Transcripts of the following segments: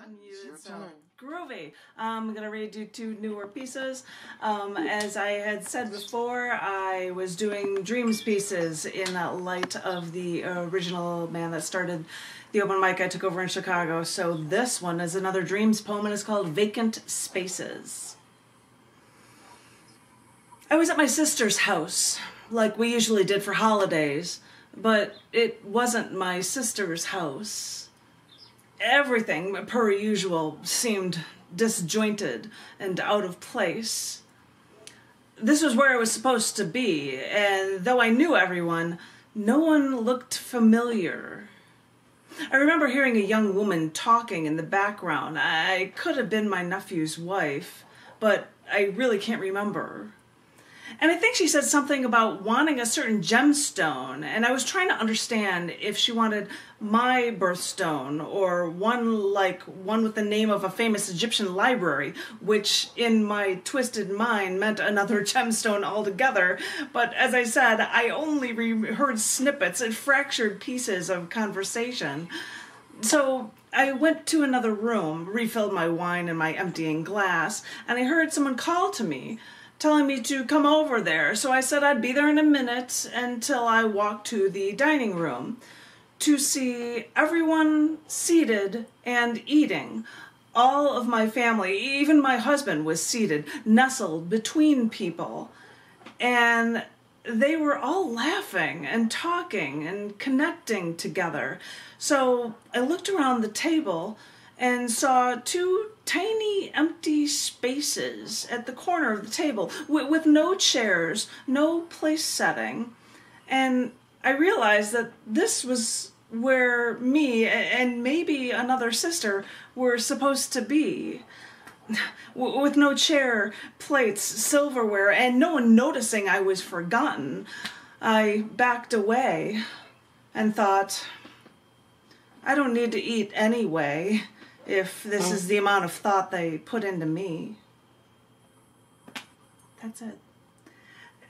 It's groovy. I'm going to read you two newer pieces. As I had said before, I was doing dreams pieces in light of the original man that started the open mic I took over in Chicago. So this one is another dreams poem and it's called Vacant Spaces. I was at my sister's house, like we usually did for holidays, but it wasn't my sister's house. Everything, per usual, seemed disjointed and out of place. This was where I was supposed to be, and though I knew everyone, no one looked familiar. I remember hearing a young woman talking in the background. I could have been my nephew's wife, but I really can't remember. And I think she said something about wanting a certain gemstone, and I was trying to understand if she wanted my birthstone or one with the name of a famous Egyptian library, which in my twisted mind meant another gemstone altogether. But as I said, I only heard snippets and fractured pieces of conversation. So I went to another room, refilled my wine in my emptying glass, and I heard someone call to me, telling me to come over there. So I said I'd be there in a minute until I walked to the dining room to see everyone seated and eating. All of my family, even my husband, was seated, nestled between people. And they were all laughing and talking and connecting together. So I looked around the table and saw two tiny empty spaces at the corner of the table with no chairs, no place setting. And I realized that this was where me and maybe another sister were supposed to be. With no chair, plates, silverware, and no one noticing I was forgotten, I backed away and thought, I don't need to eat anyway, if this is the amount of thought they put into me. That's it.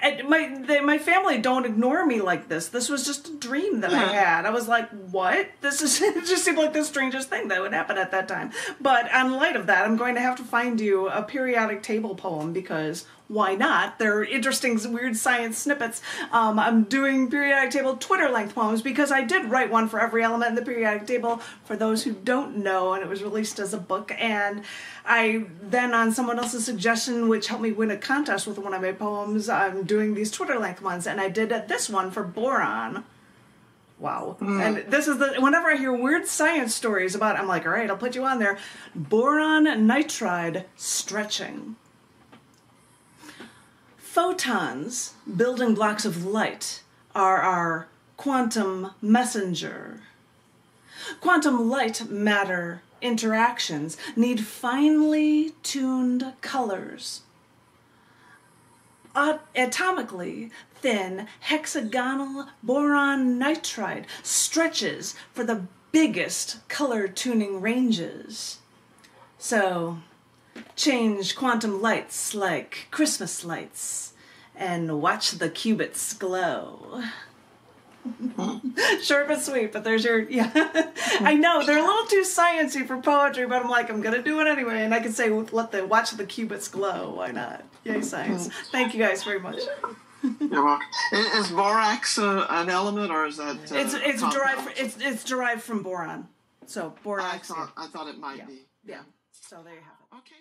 And my family don't ignore me like this. This was just a dream that I had. I was like, what? It just seemed like the strangest thing that would happen at that time. But in light of that, I'm going to have to find you a periodic table poem because why not? They're interesting, weird science snippets. I'm doing periodic table Twitter length poems because I did write one for every element in the periodic table for those who don't know, and it was released as a book. And I then, on someone else's suggestion, which helped me win a contest with one of my poems, I'm doing these Twitter length ones, and I did this one for boron. Wow. And this is whenever I hear weird science stories about it, I'm like, all right, I'll put you on there. Boron nitride stretching. Photons, building blocks of light, are our quantum messenger. Quantum light matter interactions need finely tuned colors. Atomically thin hexagonal boron nitride stretches for the biggest color tuning ranges. So, change quantum lights like Christmas lights and watch the qubits glow. Short but sweet, but there's your, I know, they're a little too sciencey for poetry, but I'm like, I'm going to do it anyway. And I can say, watch the qubits glow. Why not? Yay, science. Thank you guys very much. You're welcome. Is borax an element, or is that it's derived from boron. So borax. I thought it might be. Yeah. So there you have it. Okay.